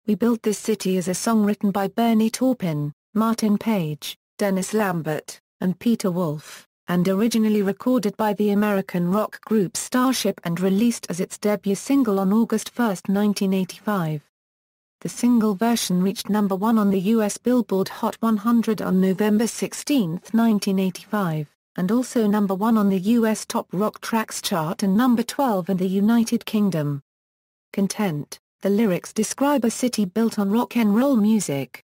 We Built This City is a song written by Bernie Taupin, Martin Page, Dennis Lambert, and Peter Wolf, and originally recorded by the American rock group Starship and released as its debut single on August 1, 1985. The single version reached number 1 on the US Billboard Hot 100 on November 16, 1985, and also number 1 on the US Top Rock Tracks chart and number 12 in the United Kingdom. Content: the lyrics describe a city built on rock and roll music.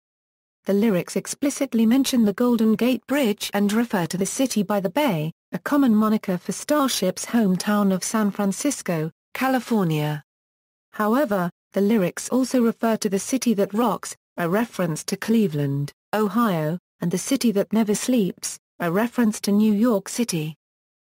The lyrics explicitly mention the Golden Gate Bridge and refer to the city by the bay, a common moniker for Starship's hometown of San Francisco, California. However, the lyrics also refer to the city that rocks, a reference to Cleveland, Ohio, and the city that never sleeps, a reference to New York City.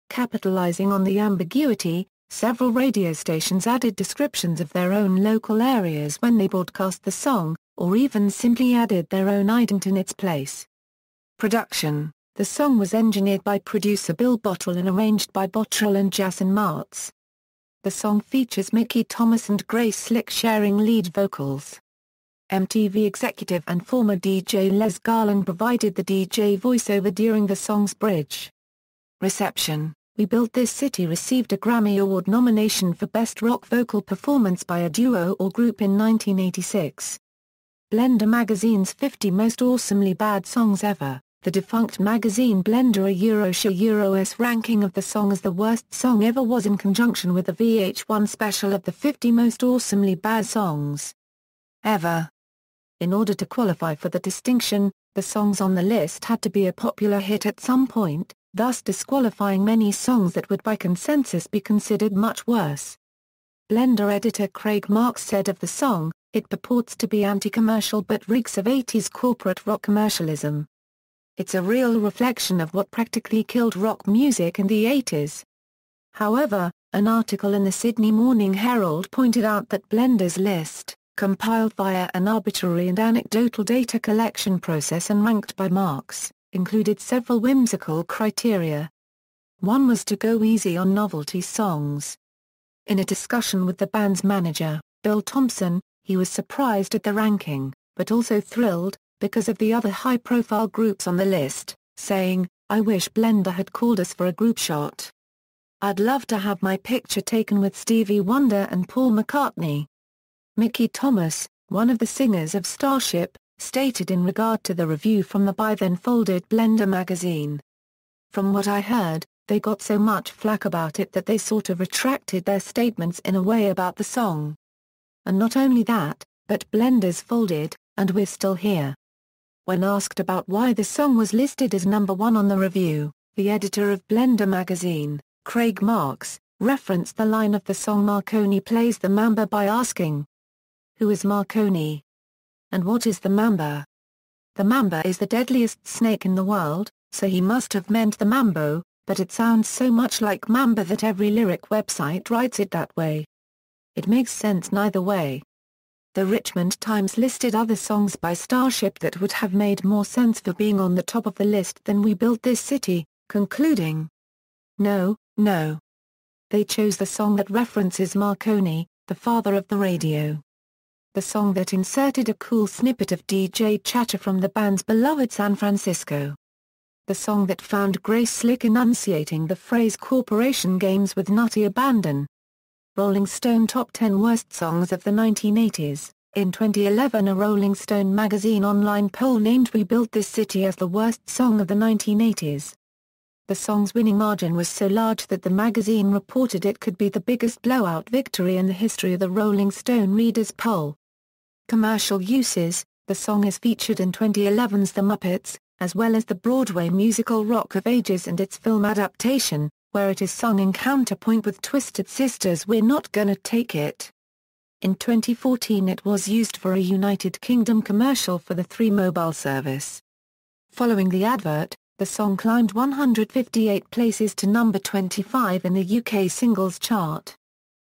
Capitalizing on the ambiguity, several radio stations added descriptions of their own local areas when they broadcast the song, or even simply added their own ident in its place. Production: the song was engineered by producer Bill Bottrell and arranged by Bottrell and Jason Martz. The song features Mickey Thomas and Grace Slick sharing lead vocals. MTV executive and former DJ Les Garland provided the DJ voiceover during the song's bridge. Reception: We Built This City received a Grammy Award nomination for Best Rock Vocal Performance by a Duo or Group in 1986. Blender magazine's 50 Most Awesomely Bad Songs Ever, the defunct magazine Blender Euro's ranking of the song as the worst song ever was in conjunction with the VH1 special of the 50 Most Awesomely Bad Songs Ever. In order to qualify for the distinction, the songs on the list had to be a popular hit at some point, thus disqualifying many songs that would by consensus be considered much worse. Blender editor Craig Marks said of the song, "It purports to be anti-commercial but reeks of 80s corporate rock commercialism. It's a real reflection of what practically killed rock music in the 80s." However, an article in the Sydney Morning Herald pointed out that Blender's list, compiled via an arbitrary and anecdotal data collection process and ranked by Marks, included several whimsical criteria. One was to go easy on novelty songs. In a discussion with the band's manager, Bill Thompson, he was surprised at the ranking, but also thrilled, because of the other high-profile groups on the list, saying, "I wish Blender had called us for a group shot. I'd love to have my picture taken with Stevie Wonder and Paul McCartney." Mickey Thomas, one of the singers of Starship, stated in regard to the review from the by-then-folded Blender magazine, "From what I heard, they got so much flack about it that they sort of retracted their statements in a way about the song. And not only that, but Blender's folded, and we're still here." When asked about why the song was listed as number 1 on the review, the editor of Blender magazine, Craig Marks, referenced the line of the song "Marconi plays the Mamba" by asking, "Who is Marconi? And what is the Mamba? The Mamba is the deadliest snake in the world, so he must have meant the Mambo, but it sounds so much like Mamba that every lyric website writes it that way. It makes sense neither way." The Richmond Times listed other songs by Starship that would have made more sense for being on the top of the list than We Built This City, concluding, "No, no. They chose the song that references Marconi, the father of the radio. The song that inserted a cool snippet of DJ chatter from the band's beloved San Francisco. The song that found Grace Slick enunciating the phrase corporation games with nutty abandon." Rolling Stone Top 10 Worst Songs of the 1980s. In 2011, a Rolling Stone magazine online poll named We Built This City as the worst song of the 1980s. The song's winning margin was so large that the magazine reported it could be the biggest blowout victory in the history of the Rolling Stone readers' poll. Commercial uses: the song is featured in 2011's The Muppets, as well as the Broadway musical Rock of Ages and its film adaptation, where it is sung in counterpoint with Twisted Sister's "We're Not Gonna Take It." In 2014 it was used for a United Kingdom commercial for the 3 mobile service. Following the advert, the song climbed 158 places to number 25 in the UK singles chart.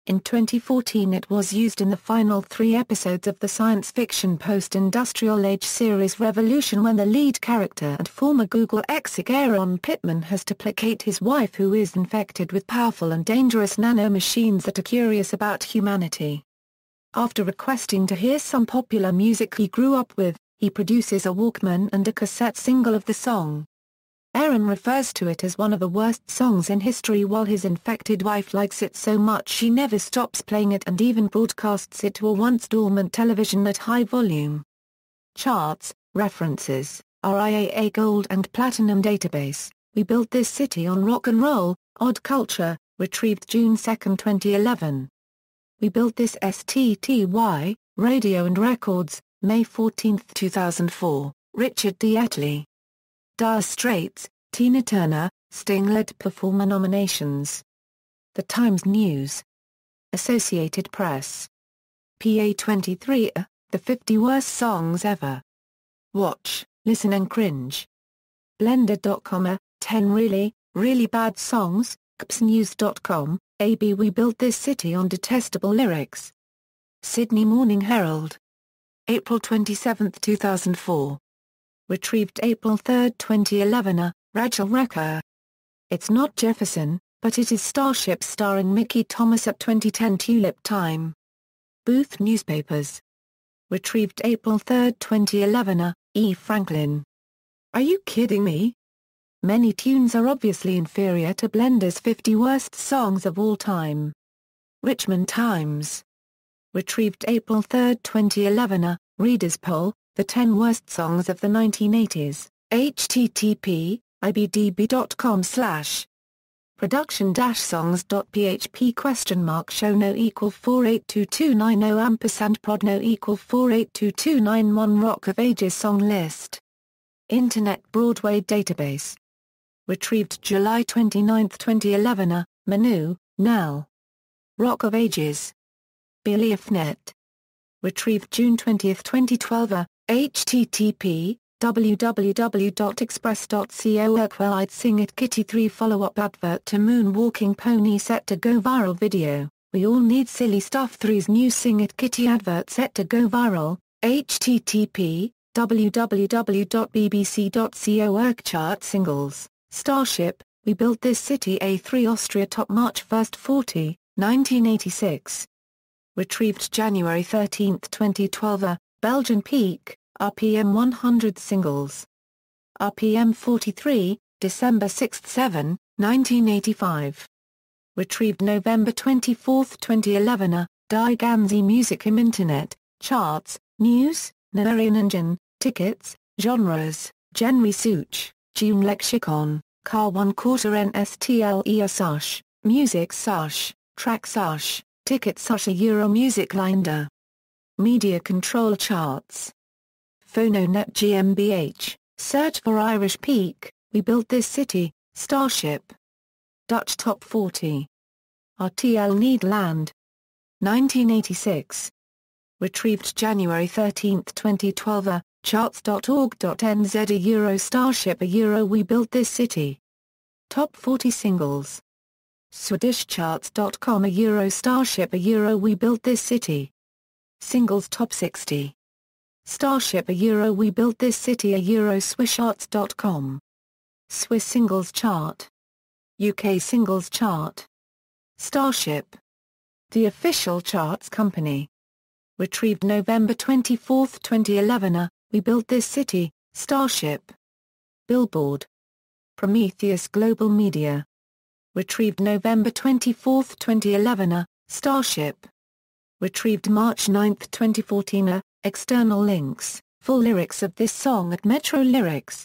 In 2014 it was used in the final 3 episodes of the science fiction post-industrial age series Revolution, when the lead character and former Google exec Aaron Pittman has to placate his wife, who is infected with powerful and dangerous nanomachines that are curious about humanity. After requesting to hear some popular music he grew up with, he produces a Walkman and a cassette single of the song. Aaron refers to it as one of the worst songs in history, while his infected wife likes it so much she never stops playing it and even broadcasts it to a once dormant television at high volume. Charts, references, RIAA Gold and Platinum Database, We Built This City on Rock and Roll, Odd Culture, retrieved June 2, 2011. We Built This STTY, Radio and Records, May 14, 2004, Richard D. Etley. Dire Straits, Tina Turner, Sting led performer nominations. The Times News. Associated Press. PA 23, The 50 Worst Songs Ever. Watch, Listen and Cringe. Blender.com, 10 really bad songs, CPSNews.com, AB We Built This City on Detestable Lyrics. Sydney Morning Herald. April 27, 2004. Retrieved April 3, 2011, Rachel Recker. It's not Jefferson, but it is Starship starring Mickey Thomas at 2010 Tulip Time. Booth Newspapers. Retrieved April 3, 2011, E. Franklin. Are you kidding me? Many tunes are obviously inferior to Blender's 50 Worst Songs of All Time. Richmond Times. Retrieved April 3, 2011, Reader's Poll, The 10 Worst Songs of the 1980s, http, ibdb.com/ production-songs.php show no equal 482290 prod no equal 482291 Rock of Ages song list. Internet Broadway Database. Retrieved July 29, 2011, Manu, Nell. Rock of Ages. Beliefnet. Retrieved June 20, 2012, http, www.express.co. Well, I'd Sing It Kitty 3 follow-up advert to Moonwalking Pony set to go viral video. We all need silly stuff 3's new Sing It Kitty advert set to go viral, http, www.bbc.co. Chart singles, Starship, We Built This City A3 Austria top March 1, 40, 1986. Retrieved January 13, 2012, Belgian Peak, RPM 100 singles. RPM 43, December 6-7, 1985. Retrieved November 24, 2011, Die Ganze Musik im Internet, Charts, News, Narian Engine, Tickets, Genres, Genre Such, Tune Lexicon, Car 1/4 NSTLE Such, Music Such, Track Such, Ticket Such Euro Music Linder. Media Control Charts. PhonoNet GmbH, search for Irish Peak, We Built This City, Starship. Dutch Top 40. RTL Nederland. 1986. Retrieved January 13, 2012, charts.org.nz Euro Starship Euro We Built This City. Top 40 singles. SwedishCharts.com Euro Starship Euro We Built This City. Singles Top 60. Starship Euro We Built This City Euro SwissCharts.com. Swiss Singles Chart. UK Singles Chart. Starship. The official charts company. Retrieved November 24, 2011, We Built This City, Starship. Billboard. Prometheus Global Media. Retrieved November 24, 2011, Starship. Retrieved March 9, 2014, External links, full lyrics of this song at Metro Lyrics.